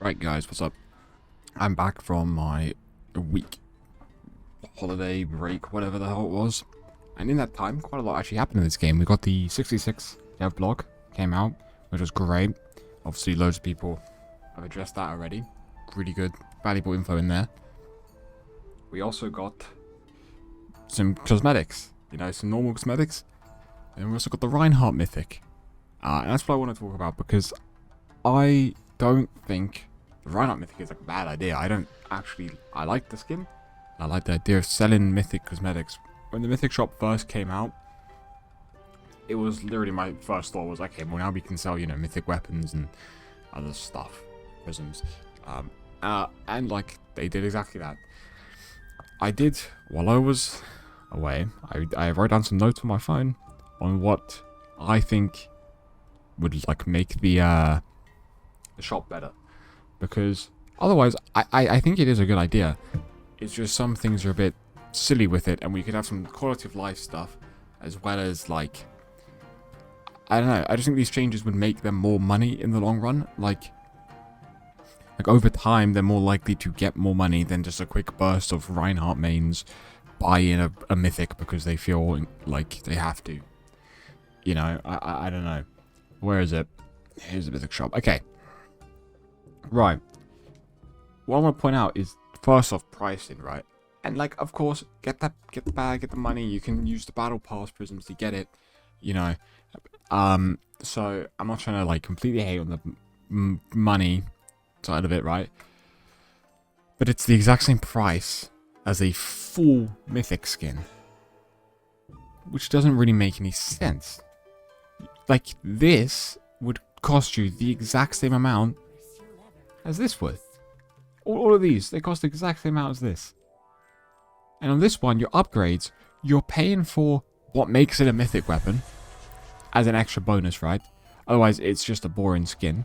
Right guys, what's up? I'm back from my week holiday break, whatever the hell it was. And in that time, quite a lot actually happened in this game. We got the 66 dev blog came out, which was great. Obviously loads of people have addressed that already. Really good, valuable info in there. We also got some cosmetics, some normal cosmetics. And we also got the Reinhardt Mythic. And that's what I want to talk about because I don't think the Reinhardt Mythic is a bad idea. I like the skin. I like the idea of selling Mythic cosmetics. When the Mythic Shop first came out, it was literally my first thought was, okay, well now we can sell, Mythic weapons and other stuff, prisms. And like, they did exactly that. While I was away, I wrote down some notes on my phone on what I think would like make the shop better, because otherwise I think it is a good idea. It's just some things are a bit silly with it, and we could have some quality of life stuff as well as like, I don't know, I just think these changes would make them more money in the long run. Like over time they're more likely to get more money than just a quick burst of Reinhardt mains buy in a mythic because they feel like they have to. I don't know. Where is it? Here's the Mythic Shop. Okay. Right. What I want to point out is, first off, pricing, right? And like, of course, get the bag, get the money. You can use the battle pass prisms to get it. So I'm not trying to like completely hate on the money side of it, right? But it's the exact same price as a full mythic skin, which doesn't really make any sense. Like, this would cost you the exact same amount as this would. All of these, they cost the exact same amount as this. And on this one, your upgrades, you're paying for what makes it a mythic weapon as an extra bonus, right? Otherwise, it's just a boring skin.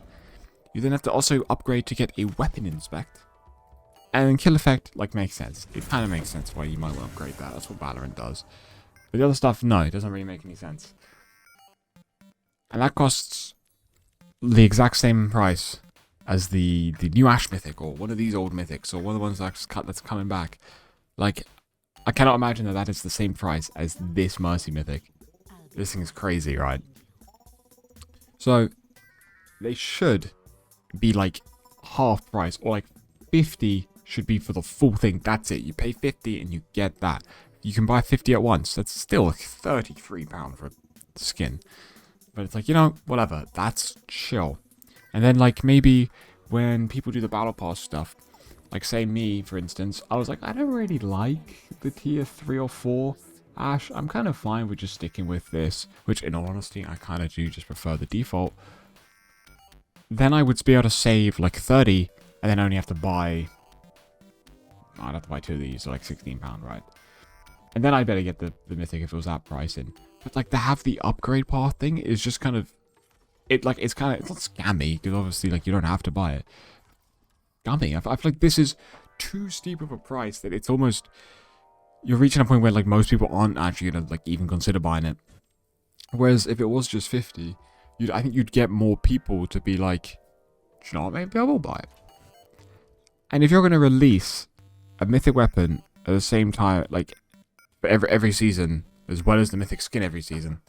You then have to also upgrade to get a weapon inspect. And then kill effect, like, makes sense. It kind of makes sense why you might want to upgrade that. That's what Valorant does. But the other stuff, no, it doesn't really make any sense. And that costs the exact same price as the new Ash Mythic, or one of these old Mythics, or one of the ones that's coming back. Like, I cannot imagine that is the same price as this Mercy Mythic. This thing is crazy, right? So, they should be like half price, or like 50 should be for the full thing. That's it. You pay 50 and you get that. You can buy 50 at once. That's still like £33 for a skin. But it's like, whatever. That's chill. And then, like, maybe when people do the Battle Pass stuff, like, say me, for instance, I was like, I don't really like the tier 3 or 4 Ash. I'm kind of fine with just sticking with this, which, in all honesty, I kind of do just prefer the default. Then I would be able to save, like, 30, and then only have to buy... I'd have to buy 2 of these, so, like, £16, right? And then I'd better get the Mythic if it was that pricing. But, like, to have the upgrade path thing is just kind of... it's not scammy, because obviously, like, you don't have to buy it. Scammy. I feel like this is too steep of a price that it's almost... You're reaching a point where, like, most people aren't actually going to, like, even consider buying it. Whereas if it was just 50, I think you'd get more people to be like, do you know what, maybe I will buy it. And if you're going to release a mythic weapon at the same time, like, for every season, as well as the mythic skin every season,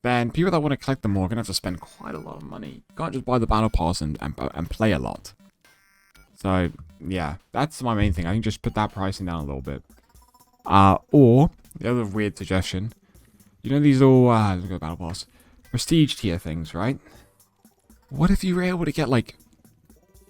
then people that want to collect them more are going to have to spend quite a lot of money. You can't just buy the battle pass and play a lot. So, yeah, that's my main thing. I think just put that pricing down a little bit. Or, the other weird suggestion, these all, look at battle pass, prestige tier things, right? What if you were able to get, like,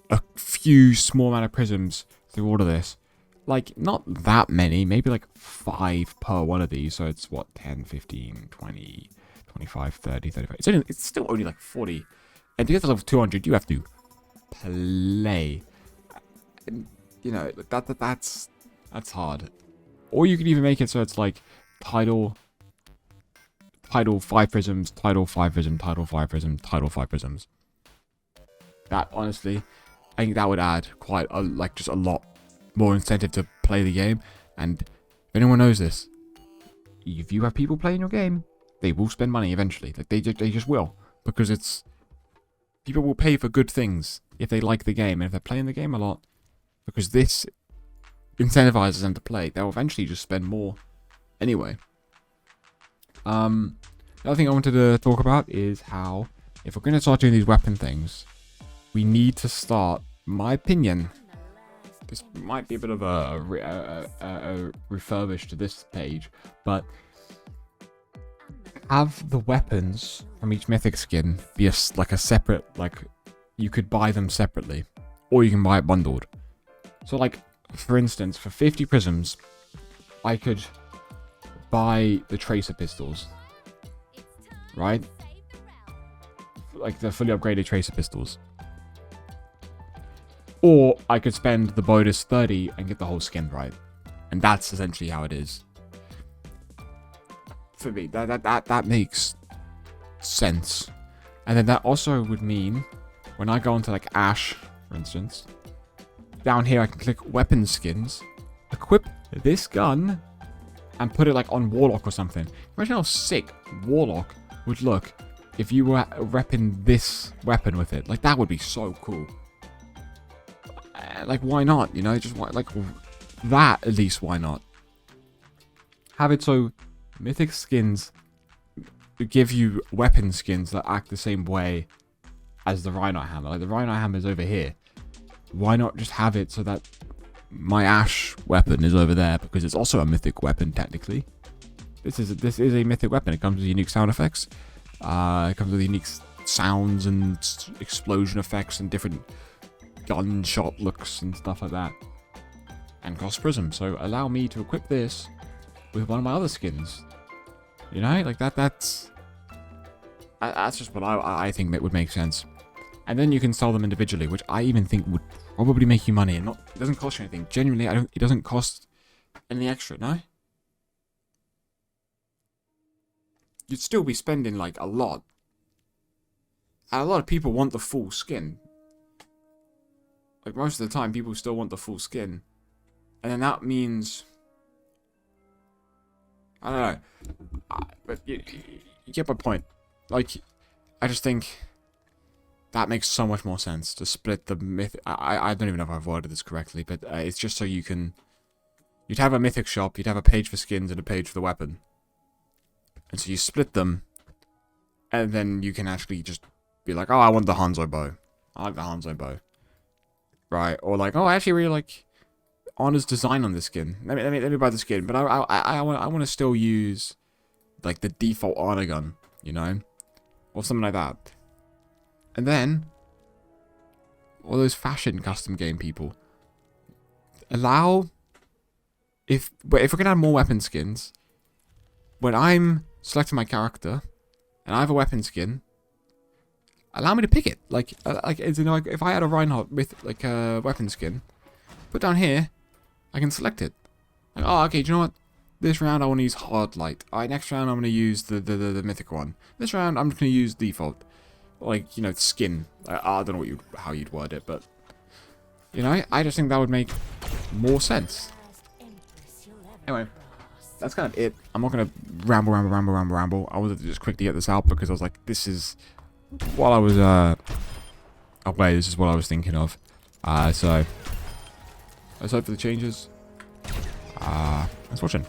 a few small amount of prisms through all of this? Like, not that many, maybe like 5 per one of these, so it's what, 10, 15, 20, 25, 30, 35. It's still only like 40. And to get to level 200, you have to play. And, that's hard. Or you could even make it so it's like title 5 prisms, title 5 prism, title 5 prism, title 5 prisms. That, honestly, I think that would add quite just a lot more incentive to play the game. And if anyone knows this, if you have people playing your game, they will spend money eventually. Like, they just will, because it's People will pay for good things if they like the game, and if they're playing the game a lot, because this incentivizes them to play, they'll eventually just spend more anyway. The other thing I wanted to talk about is how, if we're going to start doing these weapon things, we need to start, my opinion, this might be a bit of a refurbish to this page, but have the weapons from each mythic skin be like a separate, like, you could buy them separately, or you can buy it bundled. So, like, for instance, for 50 prisms, I could buy the tracer pistols, right? Like the fully upgraded tracer pistols. Or I could spend the bonus 30 and get the whole skin, right? And that's essentially how it is. For me, that makes sense. And then that also would mean, when I go into like Ash, for instance, down here I can click weapon skins, equip this gun, and put it like on Warlock or something. Imagine how sick Warlock would look if you were repping this weapon with it. Like, that would be so cool. Like, why not? You know, just why, like, that at least, why not? Have it so mythic skins give you weapon skins that act the same way as the Rhino hammer. Like, the Rhino hammer is over here. Why not just have it so that my Ash weapon is over there, because it's also a mythic weapon technically. This is a mythic weapon. It comes with unique sound effects. It comes with unique sounds and explosion effects and different gunshot looks and stuff like that. And cost prism. So allow me to equip this with one of my other skins. You know, like that's just what I think that would make sense. And then you can sell them individually, which I even think would probably make you money, and it doesn't cost you anything. Genuinely, it doesn't cost anything extra, no? You'd still be spending like a lot. And a lot of people want the full skin. Like, most of the time, people still want the full skin. And then that means, I don't know. But you get my point. Like, I just think that makes so much more sense to split the myth. I don't even know if I've worded this correctly, but it's just so you can. You'd have a mythic shop, you'd have a page for skins and a page for the weapon. And so you split them, and then you can actually just be like, oh, I want the Hanzo bow. I like the Hanzo bow. Right? Or like, oh, I actually really like Honor's design on this skin. Let me buy the skin, but I want to still use like the default Honor gun, you know, or something like that. And then all those fashion custom game people allow, if we're gonna have more weapon skins, when I'm selecting my character and I have a weapon skin, allow me to pick it. Like you know, like if I had a Reinhardt with like a weapon skin, put down here, I can select it. Like, oh, okay, do you know what? This round I want to use hard light. Alright, next round I'm going to use the mythic one. This round I'm just going to use default. Like, you know, skin. I don't know how you'd word it, but you know, I just think that would make more sense. Anyway, that's kind of it. I'm not going to ramble. I wanted to just quickly get this out because I was like, this is, while I was away, this is what I was thinking of. So let's hope for the changes. Thanks for watching.